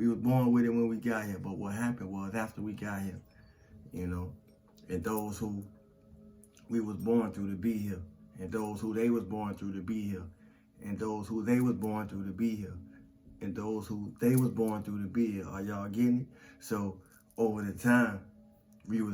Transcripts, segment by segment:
We was born with it when we got here, but what happened was after we got here, you know, and those who we was born through to be here, and those who they was born through to be here, and those who they was born through to be here, and those who they was born through to be here. Are y'all getting it? So over the time, we've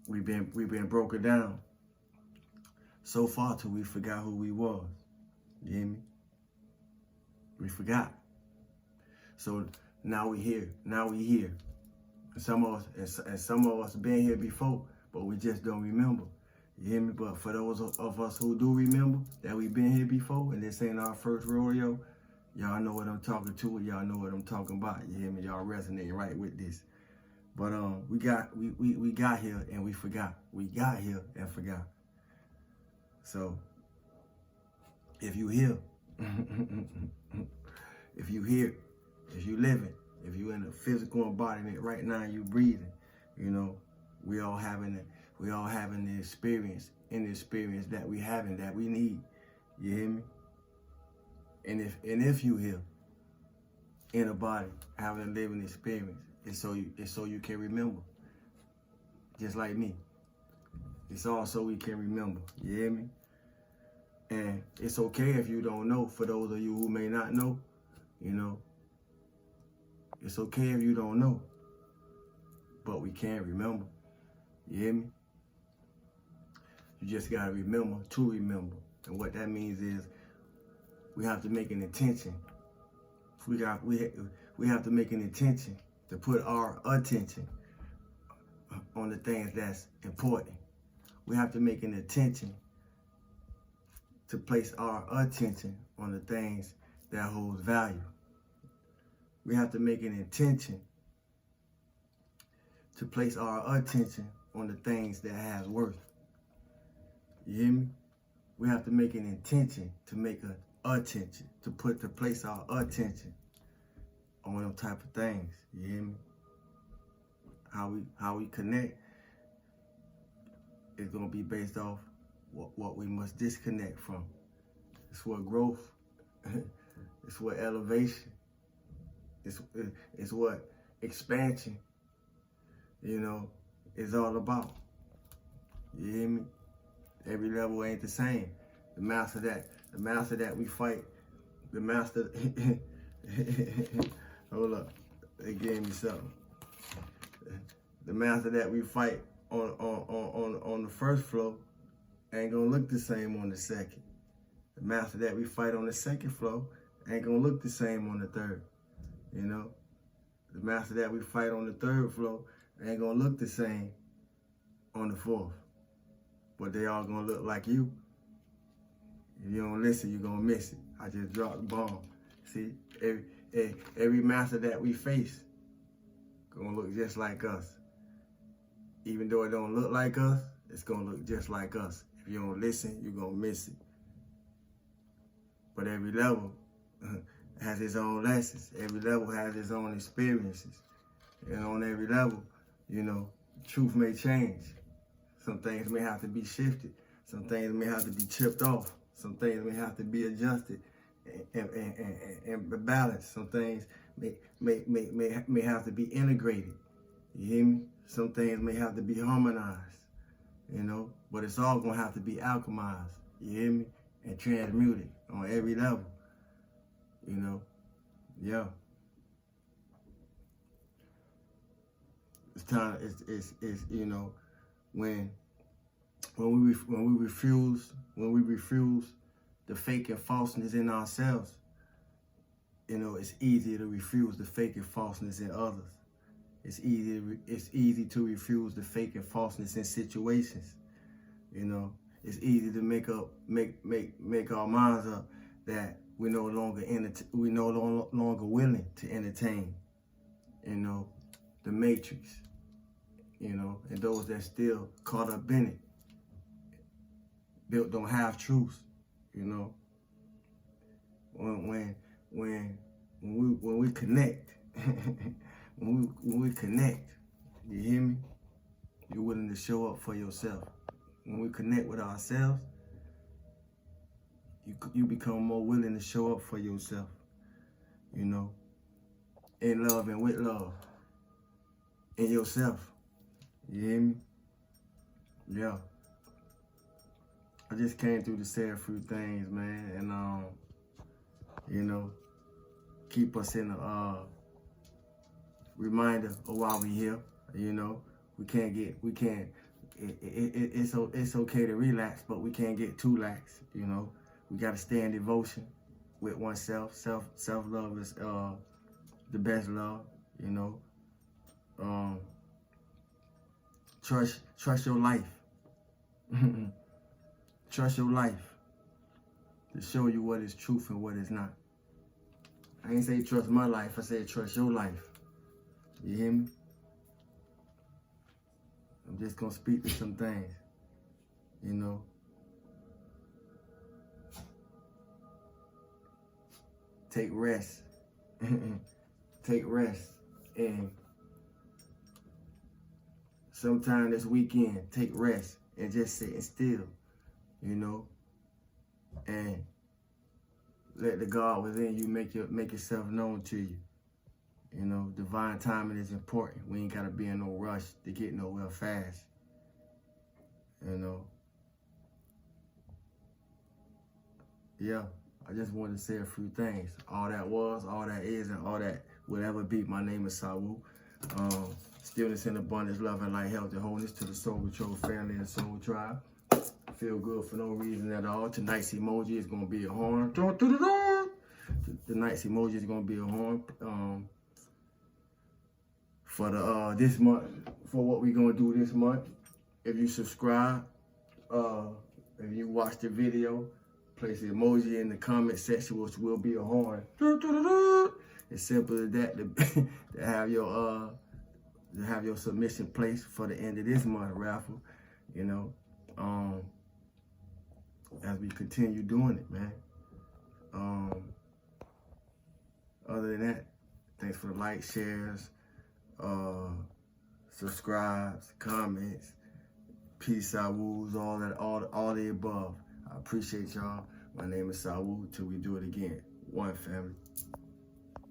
been broken down so far till we forgot who we was. You hear me? We forgot. So now we here. Now we here. And some of us been here before, but we just don't remember. You hear me? But for those of us who do remember that we've been here before, and this ain't our first rodeo, y'all know what I'm talking to. Y'all know what I'm talking about. You hear me? Y'all resonating right with this. But we got here and we forgot. We got here and forgot. So if you here, if you here, if you living, if you in a physical embodiment right now, you breathing, you know, we all having the experience that we having that we need. You hear me? And if you here in a body having a living experience, it's so you can remember. Just like me. It's all so we can remember. You hear me? And it's okay if you don't know. For those of you who may not know, you know, it's okay if you don't know. But we can remember. You hear me? You just gotta remember to remember. And what that means is we have to make an intention. We have to make an intention to put our attention on the things that's important. We have to make an intention to place our attention on the things that hold value. We have to make an intention to place our attention on the things that has worth. You hear me? We have to make an intention to make an attention, to place our attention on them type of things. You hear me? How we connect is gonna be based off what we must disconnect from. It's what growth, it's what elevation, it's what expansion, you know, is all about. You hear me? Every level ain't the same. The master that we fight, the master, hold up, they gave me something. The master that we fight on the first floor ain't gonna look the same on the second. The master that we fight on the second floor ain't gonna look the same on the third. You know? The master that we fight on the third floor ain't gonna look the same on the fourth. But they all gonna look like you. If you don't listen, you're gonna miss it. I just dropped the bomb. See, every master that we face gonna look just like us. Even though it don't look like us, it's gonna look just like us. If you don't listen, you're gonna miss it. But every level has its own lessons. Every level has its own experiences. And on every level, you know, truth may change. Some things may have to be shifted. Some things may have to be chipped off. Some things may have to be adjusted and balanced. Some things may have to be integrated. You hear me? Some things may have to be harmonized, you know, but it's all gonna have to be alchemized, you hear me? And transmuted on every level, you know? Yeah. It's time, it's you know, when we refuse the fake and falseness in ourselves, you know, it's easier to refuse the fake and falseness in others. It's easy to refuse the fake and falseness in situations. You know, it's easy to make our minds up that we're no longer willing to entertain. You know, the matrix. You know, and those that still caught up in it, built on half truths. You know, when we connect. When we connect, you hear me? You're willing to show up for yourself. When we connect with ourselves, you become more willing to show up for yourself, you know? in love and with love. In yourself. You hear me? Yeah. I just came through to say a few things, man, and you know, keep us in a reminder of why we here. You know, it's okay to relax, but we can't get too lax. You know, we gotta stay in devotion with oneself. Self love is the best love. You know, trust your life. Trust your life to show you what is truth and what is not. I ain't say trust my life, I said trust your life. You hear me? I'm just gonna speak to some things, you know. Take rest. Take rest. And sometime this weekend, take rest and just sit still, you know, and let the God within you make yourself known to you. You know, divine timing is important. We ain't gotta be in no rush to get nowhere fast. You know. Yeah, I just wanted to say a few things. All that was, all that is, and all that will ever be. My name is Sawu. Stillness and abundance, love and light, health and wholeness to the Soul Patrol family and Soul Tribe. Feel good for no reason at all. Tonight's emoji is gonna be a horn. Tonight's emoji is gonna be a horn. For the this month, for what we're gonna do this month. If you subscribe, if you watch the video, place the emoji in the comment section, which will be a horn. It's simple as that to have your submission placed for the end of this month raffle. You know, as we continue doing it, man. Other than that, thanks for the likes, shares, subscribes, comments, peace, Sawoos, all the above. I appreciate y'all. My name is Sawu. Till we do it again. One family.